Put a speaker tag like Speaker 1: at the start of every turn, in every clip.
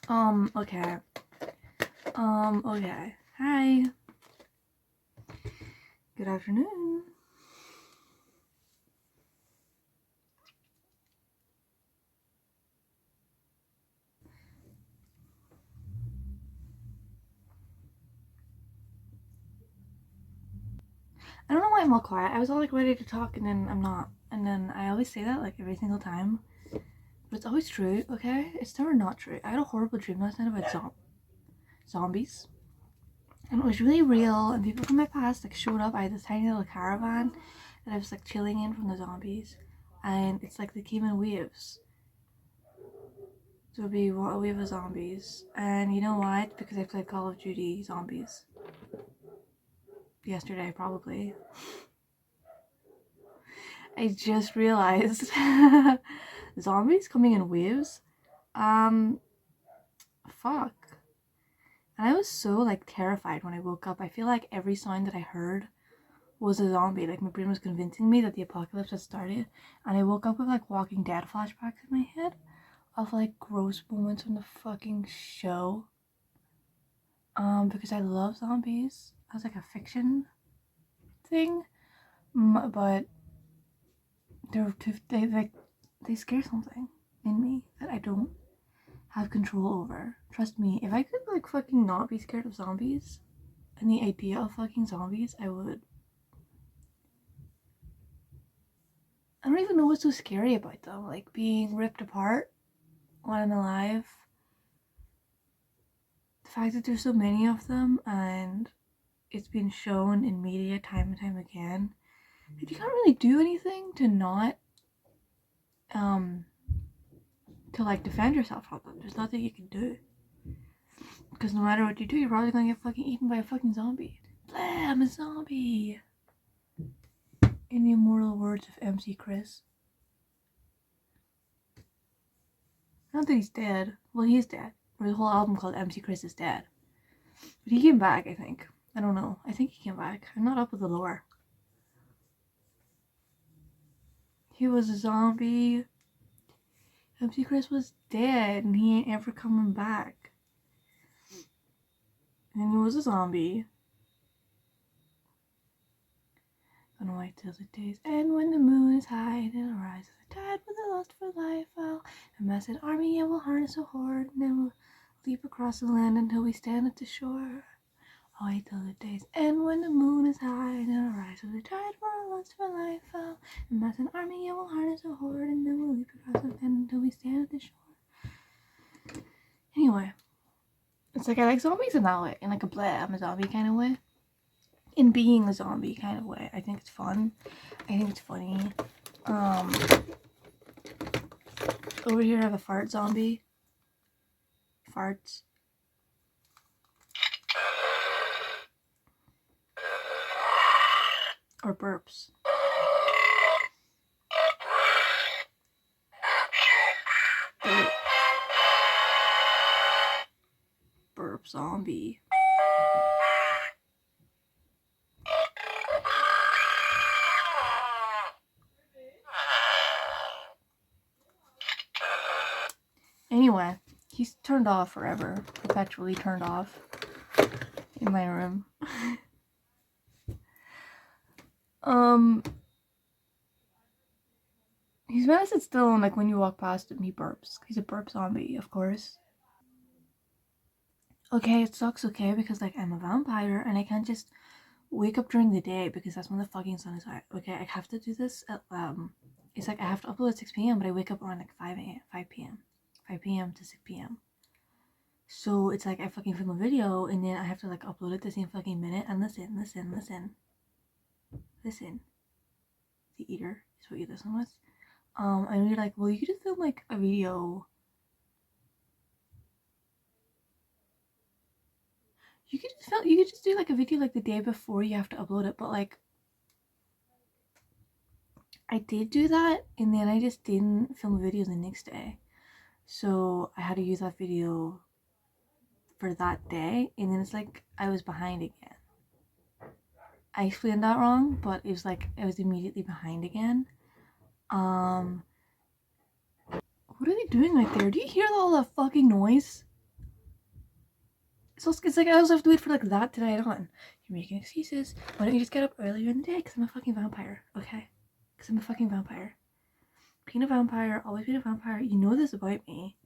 Speaker 1: Okay. Okay. Hi. Good afternoon. I don't know why I'm all quiet. I was all like ready to talk and then I'm not. And then I always say that like every single time. But it's always true, okay? It's never not true. I had a horrible dream last night about zombies. And it was really real and people from my past like showed up. I had this tiny little caravan that I was like chilling in from the zombies. And it's like they came in waves. So it'll be a wave of zombies. And you know why? It's because I played Call of Duty Zombies. Yesterday, probably. I just realized zombies coming in waves. Fuck. And I was so like terrified when I woke up. I feel like every sound that I heard was a zombie. Like my brain was convincing me that the apocalypse had started. And I woke up with like Walking Dead flashbacks in my head of like gross moments from the fucking show. Because I love zombies as like a fiction thing. But they scare something in me that I don't have control over. Trust me, if I could like fucking not be scared of zombies and the idea of fucking zombies, I would. I don't even know what's so scary about them. Like being ripped apart when I'm alive. The fact that there's so many of them and it's been shown in media time and time again. But you can't really do anything to not to like defend yourself from them. There's nothing you can do. Because no matter what you do, you're probably gonna get fucking eaten by a fucking zombie. Blah, I'm a zombie. In the immortal words of MC Chris. Not that he's dead. Well, he's dead. There's a whole album called MC Chris is Dead. But he came back, I think. I don't know. I think he came back. I'm not up with the lore. He was a zombie. MC Chris was dead and he ain't ever coming back. And he was a zombie. Gonna wait till the days end when the moon is high and it'll rise as a tide with a lust for life. I'll amass an army and we'll harness a horde and then we'll leap across the land until we stand at the shore. I'll wait till the days end when the moon is high and it'll rise as a tide for a lust for life. I'll amass an army and we'll harness a horde and then we'll leap across the land until we stand at the shore. Anyway, it's like I like zombies in that way, in like a blah, I'm a zombie kind of way. In being a zombie kind of way. I think it's fun. I think it's funny. Over here I have a fart zombie. Farts. Or burps. Burp zombie. Anyway, he's turned off forever. Perpetually turned off in my room. He's meant to sit still and like when you walk past him he burps. He's a burp zombie, of course. Okay, it sucks, okay, because like I'm a vampire and I can't just wake up during the day because that's when the fucking sun is out. Okay, I have to do this at it's like I have to upload at 6 p.m. but I wake up around like 5 p.m. 5 p.m. to 6 p.m. So it's like I fucking film a video and then I have to like upload it the same fucking minute and listen. The eater is what you listen with. And you're like, well, you could just film like a video. You could just do like a video like the day before you have to upload it, but like I did do that and then I just didn't film a video the next day. So I had to use that video for that day and then it's like I was behind again. I explained that wrong, but it was like I was immediately behind again. What are they doing right there? Do you hear all that fucking noise? So it's like I also have to wait for like that to die on. You're making excuses. Why don't you just get up earlier in the day? Because I'm a fucking vampire, okay? Because I'm a fucking vampire. Being a vampire, always being a vampire. You know this about me.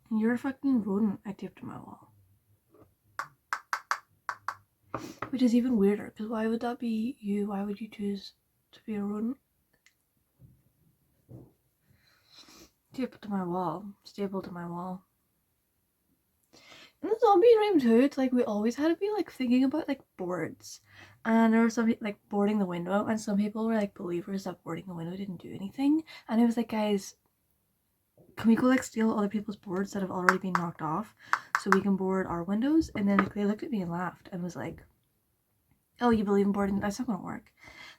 Speaker 1: And you're a fucking rodent I taped to my wall. Which is even weirder, because why would that be you? Why would you choose to be a rodent? Taped to my wall. Stapled to my wall. In the zombie dream too, it's like we always had to be like thinking about like boards. And there was some like boarding the window, and some people were like believers that boarding the window didn't do anything. And it was like, guys, can we go like steal other people's boards that have already been knocked off so we can board our windows? And then like, they looked at me and laughed and was like, oh, you believe in boarding? That's not gonna work.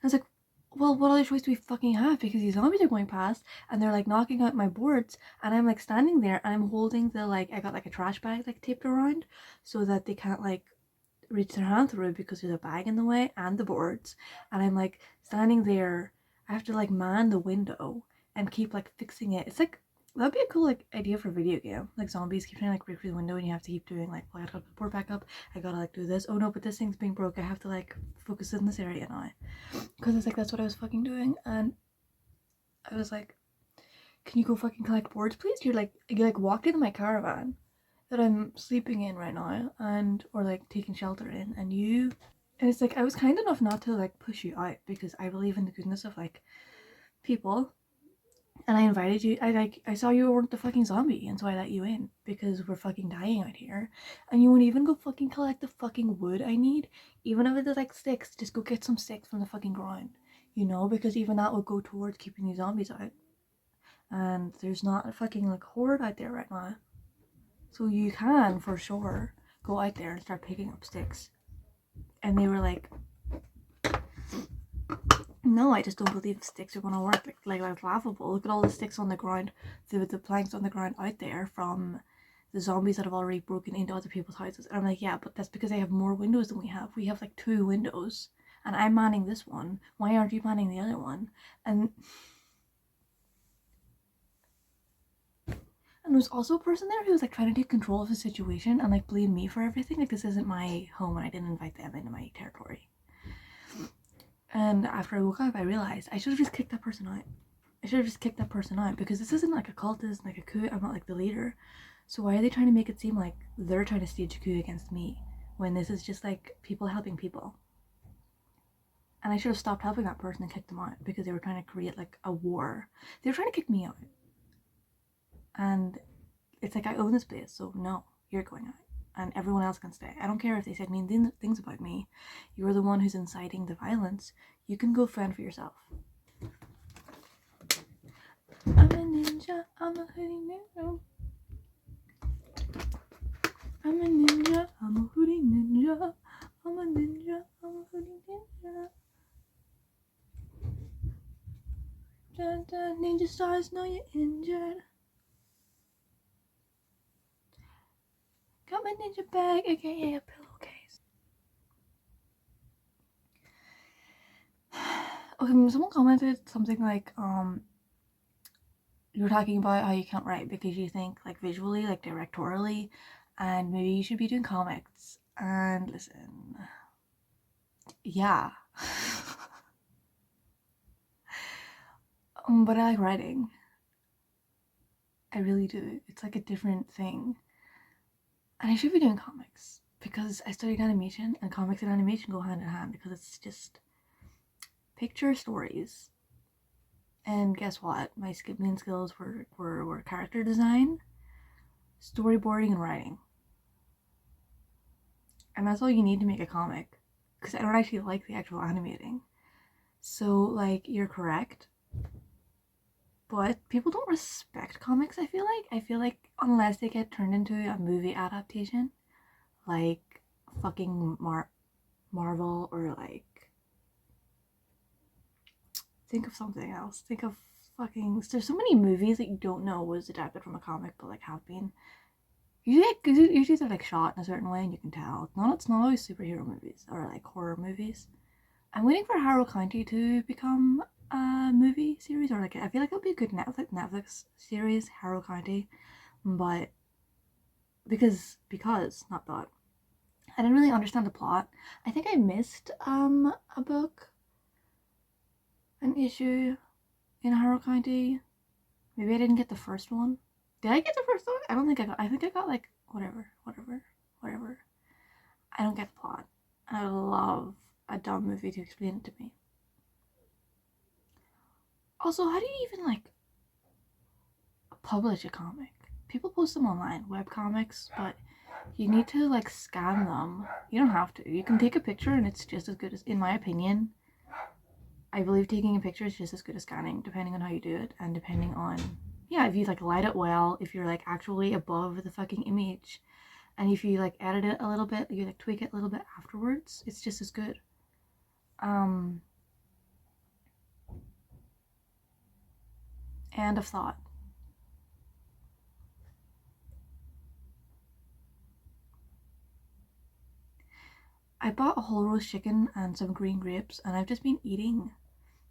Speaker 1: And I was like, well, what other choice do we fucking have? Because these zombies are going past and they're like knocking out my boards, and I'm like standing there and I'm holding the like, I got like a trash bag like taped around so that they can't like reach their hand through because there's a bag in the way and the boards, and I'm like standing there. I have to like man the window and keep like fixing it. It's like, that'd be a cool like idea for a video game. Like zombies keep trying to like break through the window and you have to keep doing like, well, I gotta put the board back up. I gotta like do this. Oh no, but this thing's being broke. I have to like focus in this area now. Because it's like that's what I was fucking doing, and I was like, can you go fucking collect boards, please? You like walked into my caravan that I'm sleeping in right now, and or like taking shelter in, and it's like I was kind enough not to like push you out because I believe in the goodness of like people, and I invited you. I saw you weren't the fucking zombie, and so I let you in because we're fucking dying out here, and you won't even go fucking collect the fucking wood I need, even if it's like sticks. Just go get some sticks from the fucking ground, because even that would go towards keeping these zombies out, and there's not a fucking like horde out there right now. So you can, for sure, go out there and start picking up sticks. And they were like, no, I just don't believe sticks are gonna work. Like that's laughable. Look at all the sticks on the ground, the planks on the ground out there from the zombies that have already broken into other people's houses. And I'm like, yeah, but that's because they have more windows than we have. We have like 2 windows, and I'm manning this one. Why aren't you manning the other one? And there's also a person there who was like trying to take control of the situation and like blame me for everything. Like, this isn't my home and I didn't invite them into my territory. And after I woke up, I realized I should have just kicked that person out. Because this isn't like a cultist, like a coup. I'm not like the leader. So why are they trying to make it seem like they're trying to stage a coup against me when this is just like people helping people? And I should have stopped helping that person and kicked them out because they were trying to create like a war. They were trying to kick me out. And it's like, I own this place, so no, you're going out. And everyone else can stay. I don't care if they said mean things about me. You're the one who's inciting the violence. You can go fend for yourself. I'm a ninja, I'm a hoodie ninja. I'm a ninja, I'm a hoodie ninja. I'm a ninja, I'm a hoodie ninja. Dun, dun, ninja stars know you're injured. Got my ninja bag, aka a pillowcase. Okay, someone commented something like, you were talking about how you can't write because you think like visually, like directorially, and maybe you should be doing comics. And listen, yeah. But I like writing. I really do. It's like a different thing. And I should be doing comics because I studied animation, and comics and animation go hand in hand because it's just picture stories. And guess what? My main skills were character design, storyboarding, and writing. And that's all you need to make a comic, because I don't actually like the actual animating. So, like, you're correct. But people don't respect comics, I feel like. I feel like unless they get turned into a movie adaptation, like fucking Marvel, or like, think of something else. Think of fucking, there's so many movies that you don't know was adapted from a comic, but like have been. Usually they're like shot in a certain way and you can tell. It's not always superhero movies or like horror movies. I'm waiting for Harrow County to become a movie series, or like, I feel like it'll be a good Netflix series, Harrow County. but not thought. I didn't really understand the plot. I think I missed a book, an issue in Harrow County. Maybe I didn't get the first one. Did I get the first one? I don't think I got. I think I got like whatever. I don't get the plot. I love a dumb movie to explain it to me. Also, how do you even like publish a comic? People post them online, webcomics, but you need to like scan them. You don't have to. You can take a picture and it's just as good as, in my opinion, I believe taking a picture is just as good as scanning, depending on how you do it and depending on, yeah, if you like light it well, if you're like actually above the fucking image, and if you like edit it a little bit, you like tweak it a little bit afterwards, it's just as good. And of thought. I bought a whole roast chicken and some green grapes, and I've just been eating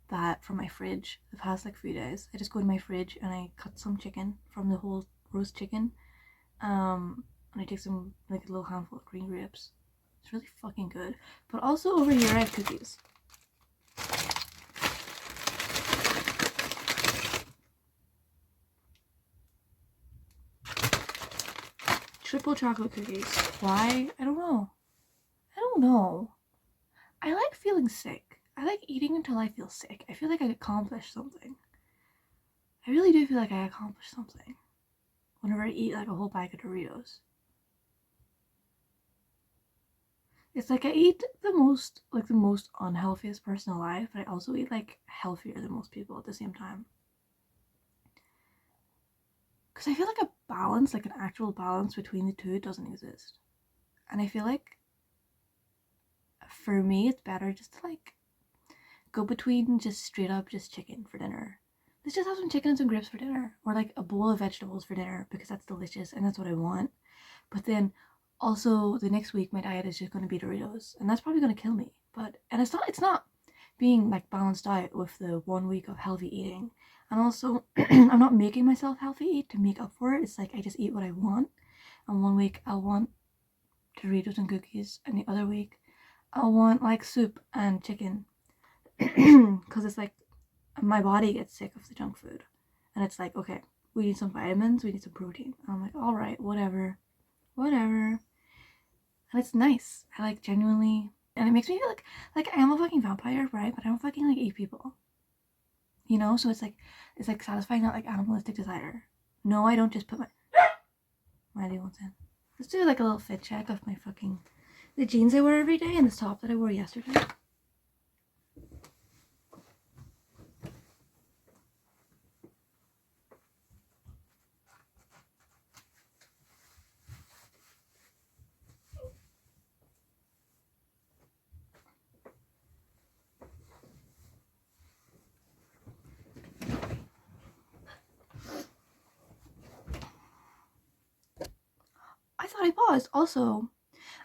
Speaker 1: that from my fridge the past like few days. I just go to my fridge and I cut some chicken from the whole roast chicken, and I take some like a little handful of green grapes. It's really fucking good. But also over here I have cookies. Triple chocolate cookies. Why? I don't know. I like feeling sick. I like eating until I feel sick. I feel like I accomplished something. I really do feel like I accomplished something whenever I eat like a whole bag of Doritos. It's like I eat the most unhealthiest person alive, but I also eat like healthier than most people at the same time. Because I feel like a balance, like an actual balance between the two, doesn't exist. And I feel like for me, it's better just to like go between just straight up just chicken for dinner. Let's just have some chicken and some grapes for dinner, or like a bowl of vegetables for dinner because that's delicious and that's what I want. But then also the next week my diet is just going to be Doritos, and that's probably going to kill me. But and it's not being like balanced out with the 1 week of healthy eating, and also I'm not making myself healthy eat to make up for it. It's like I just eat what I want, and 1 week I'll want Doritos and cookies, and the other week I'll want like soup and chicken because it's like my body gets sick of the junk food, and it's like, okay, we need some vitamins, we need some protein. And I'm like, all right, whatever, and it's nice. I like genuinely, and it makes me feel like I am a fucking vampire, right? But I don't fucking like eat people, you know. So it's like satisfying that like animalistic desire. No, I don't just put my day ones in. Let's do like a little fit check of the jeans I wear every day and the top that I wore yesterday. I thought I paused. Also,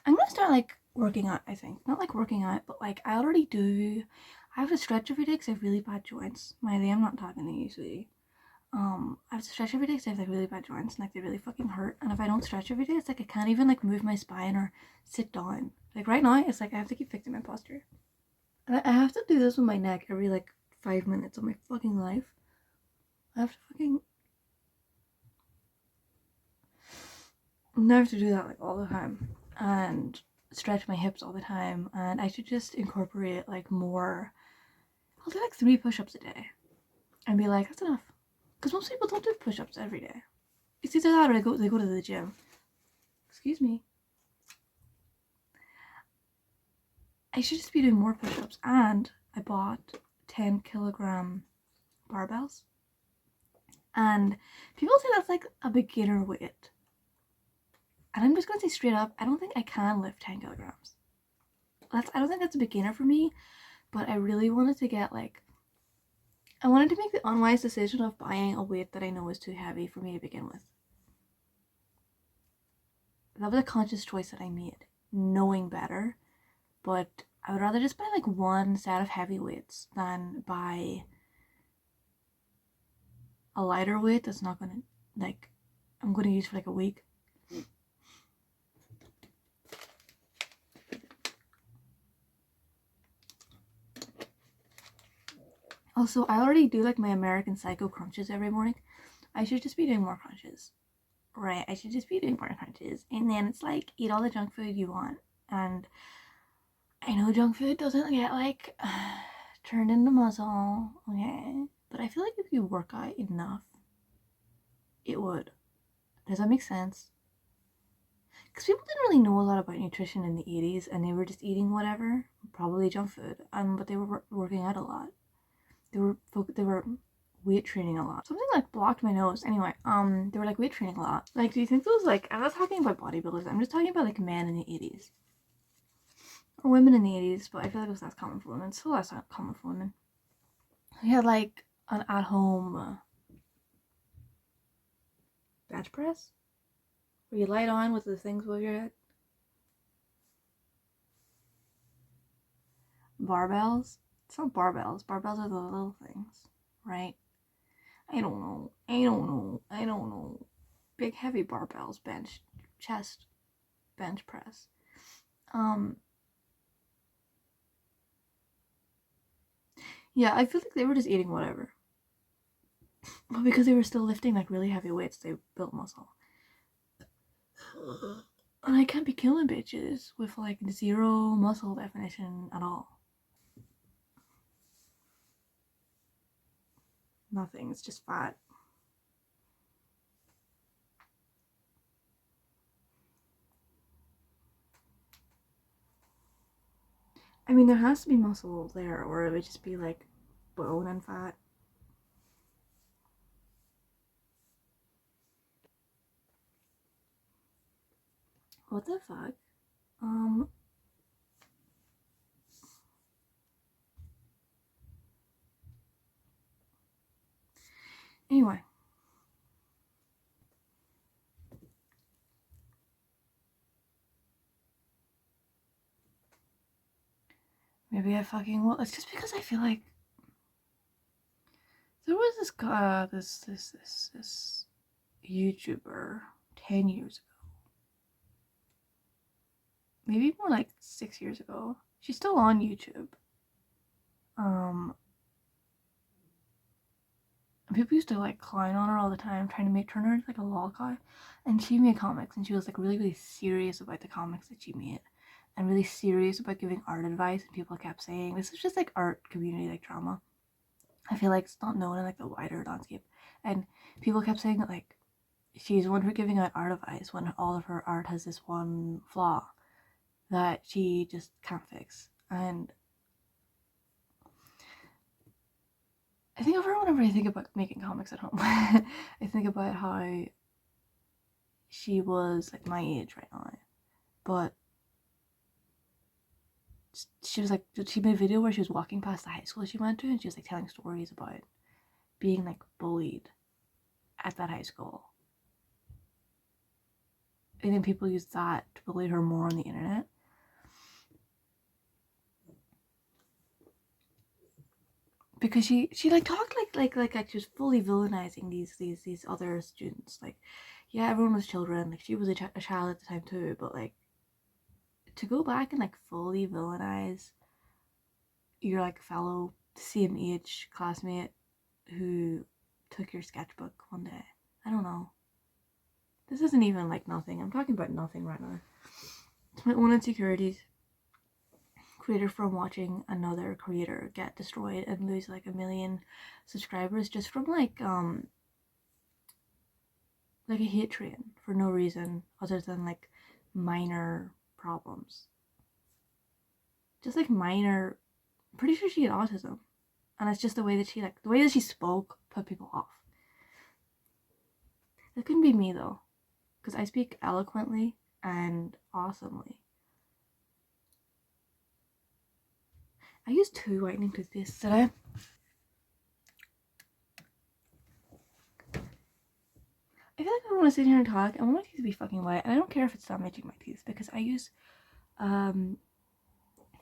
Speaker 1: I'm gonna start like working out. I think not like working out, but like I already do. I have to stretch every day because I have really bad joints. Miley, I'm not talking to you, sweetie. I have to stretch every day because I have like really bad joints and like they really fucking hurt. And if I don't stretch every day, it's like I can't even like move my spine or sit down. Like right now, it's like I have to keep fixing my posture. And I have to do this with my neck every like 5 minutes of my fucking life. I have to fucking. I have to do that like all the time and stretch my hips all the time. And I should just incorporate like more. I'll do like 3 push-ups a day and be like, that's enough. Because most people don't do push-ups every day. It's either that or they go to the gym. Excuse me. I should just be doing more push-ups. And I bought 10-kilogram barbells. And people say that's like a beginner weight. And I'm just going to say straight up, I don't think I can lift 10 kilograms. I don't think that's a beginner for me. But I really wanted to get like, I wanted to make the unwise decision of buying a weight that I know is too heavy for me to begin with. That was a conscious choice that I made, knowing better. But I would rather just buy like one set of heavy weights than buy a lighter weight that's not gonna like I'm going to use for like a week. Also, I already do like my American Psycho crunches every morning. I should just be doing more crunches. Right, I should just be doing more crunches. And then it's like, eat all the junk food you want. And I know junk food doesn't get like turned into muscle, okay? But I feel like if you work out enough, it would. Does that make sense? Because people didn't really know a lot about nutrition in the 80s and they were just eating whatever, probably junk food, but they were working out a lot. They were weight training a lot. Something like blocked my nose. Anyway, they were like weight training a lot. Like, do you think those, like, I'm not talking about bodybuilders, I'm just talking about like men in the 80s. Or women in the 80s, but I feel like it was less common for women. It's still less common for women. We had like an at-home bench press where you lie on with the things above your head. Barbells. It's not barbells. Barbells are the little things, right? I don't know. Big heavy barbells, chest, bench press. Yeah, I feel like they were just eating whatever. But because they were still lifting like really heavy weights, they built muscle. And I can't be killing bitches with like zero muscle definition at all. Nothing, it's just fat. I mean, there has to be muscle there, or it would just be like bone and fat. What the fuck? Anyway. Maybe I fucking will. It's just because I feel like there was this guy, this YouTuber 10 years ago. Maybe more like 6 years ago. She's still on YouTube. People used to like clown on her all the time, trying to turn her into like a lol guy. And she made comics, and she was like really, really serious about the comics that she made, and really serious about giving art advice. And people kept saying this is just like art community like drama. I feel like it's not known in like the wider landscape, and people kept saying that like she's one for giving out art advice when all of her art has this one flaw that she just can't fix. And I think of her whenever I think about making comics at home. I think about how she was like my age right now, but she was like, she made a video where she was walking past the high school she went to, and she was like telling stories about being like bullied at that high school. And then people used that to bully her more on the internet. Because she like talked like she was fully villainizing these other students. Like, yeah, everyone was children. Like, she was a child at the time too. But like, to go back and like fully villainize your like fellow same age classmate who took your sketchbook one day. I don't know. This isn't even like nothing. I'm talking about nothing right now. It's my own insecurities. Creator from watching another creator get destroyed and lose like 1 million subscribers just from like a hate train for no reason other than like minor problems. Just like minor. I'm pretty sure she had autism, and it's just the way that she spoke put people off. That couldn't be me though, because I speak eloquently and awesomely. I used 2 whitening toothpastes today. I feel like I want to sit here and talk. I want my teeth to be fucking white, and I don't care if it's damaging my teeth because I use, I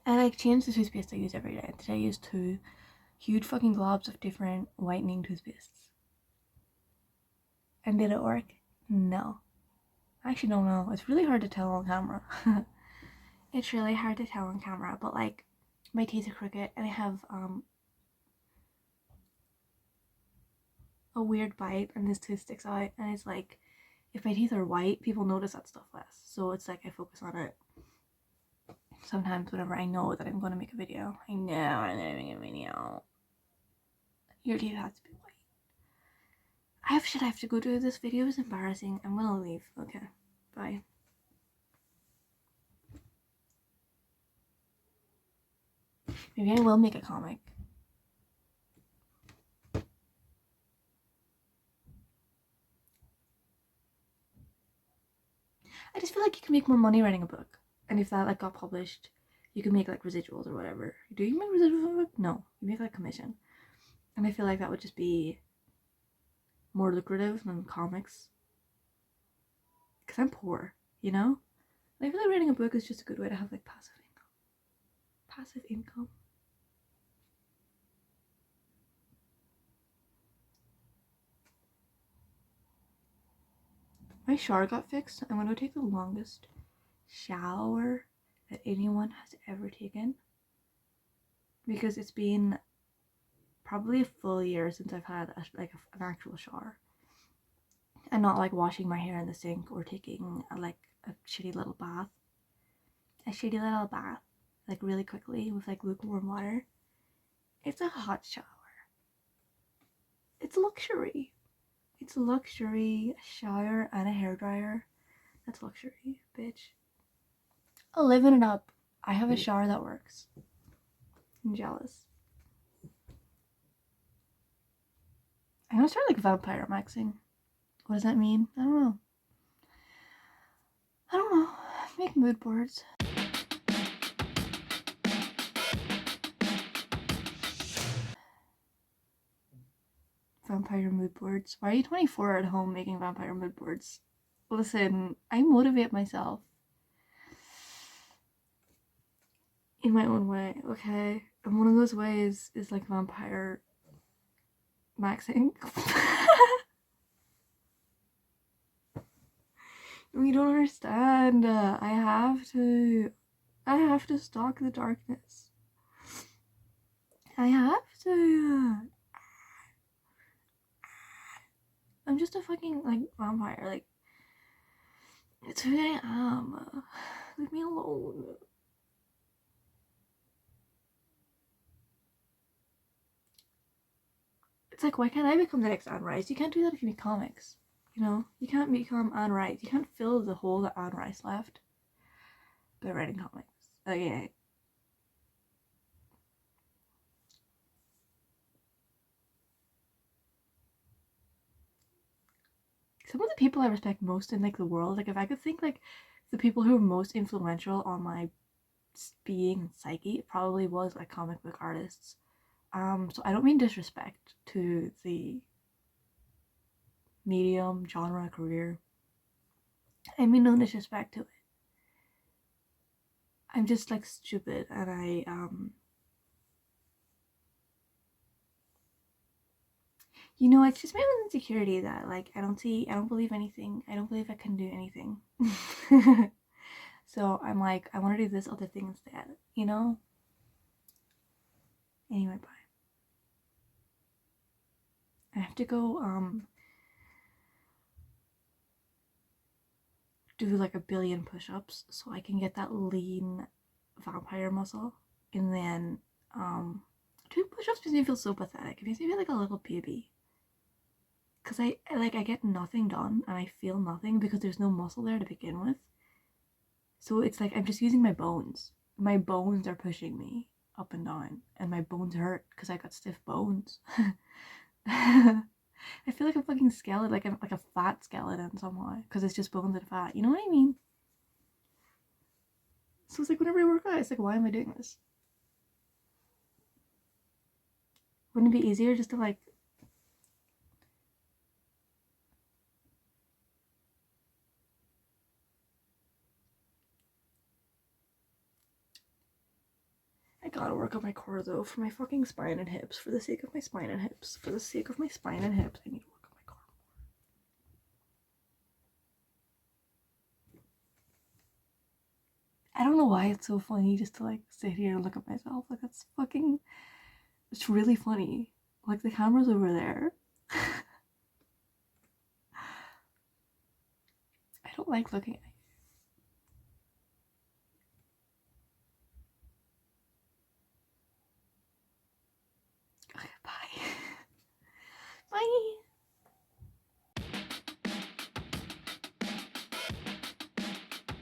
Speaker 1: like change the toothpaste I use every day. Today I used 2 huge fucking globs of different whitening toothpastes. And did it work? No. I actually don't know. It's really hard to tell on camera. It's really hard to tell on camera, but like my teeth are crooked and I have a weird bite and this tooth sticks out, and it's like if my teeth are white, people notice that stuff less. So it's like I focus on it. Sometimes whenever I know that I'm going to make a video, I know I'm going to make a video. Your teeth has to be white. I have to go do. This video is embarrassing. I'm gonna leave. Okay, bye. Maybe I will make a comic. I just feel like you can make more money writing a book, and if that like got published, you can make like residuals or whatever. Do you make residuals on a book? No, you make like commission, and I feel like that would just be more lucrative than comics. Cause I'm poor, you know. And I feel like writing a book is just a good way to have like passive income. Passive income. My shower got fixed. I'm gonna take the longest shower that anyone has ever taken, because it's been probably a full year since I've had an actual shower, and not like washing my hair in the sink or taking a shitty little bath. Like really quickly with like lukewarm water. It's a hot shower. It's luxury. It's luxury. A shower and a hairdryer. That's luxury, bitch. I'm living it up. I have a shower that works. I'm jealous. I'm gonna start like vampire maxing. What does that mean? I don't know. Make mood boards. Vampire mood boards. Why are you 24 at home making vampire mood boards? Listen, I motivate myself in my own way, okay? And one of those ways is like vampire maxing. You don't understand. I have to stalk the darkness. I have to. I'm just a fucking like vampire. Like, it's who I am. Leave me alone. It's like, why can't I become the next Anne Rice? You can't do that if you make comics. You know, you can't become Anne Rice. You can't fill the hole that Anne Rice left by writing comics. Okay. Some of the people I respect most in like the world, like if I could think like the people who are most influential on my being and psyche, it probably was like comic book artists. So I don't mean disrespect to the medium, genre, career. I mean no disrespect to it. I'm just like stupid, and you know, it's just my own insecurity that like I don't believe anything. I don't believe I can do anything. So I'm like, I want to do this other thing instead, you know? Anyway, bye. I have to go do like 1,000,000,000 push-ups so I can get that lean vampire muscle. And then doing push-ups makes me feel so pathetic. It makes me feel like a little baby. Cause I get nothing done and I feel nothing because there's no muscle there to begin with. So it's like I'm just using my bones. My bones are pushing me up and down, and my bones hurt because I got stiff bones. I feel like a fucking skeleton, like I'm like a fat skeleton somehow, because it's just bones and fat. You know what I mean? So it's like whenever I work out, it's like, why am I doing this? Wouldn't it be easier just to like I gotta work on my core though, for my fucking spine and hips, for the sake of my spine and hips, for the sake of my spine and hips, I need to work on my core more. I don't know why it's so funny just to like sit here and look at myself. Like that's fucking. It's really funny. Like the camera's over there. I don't like looking at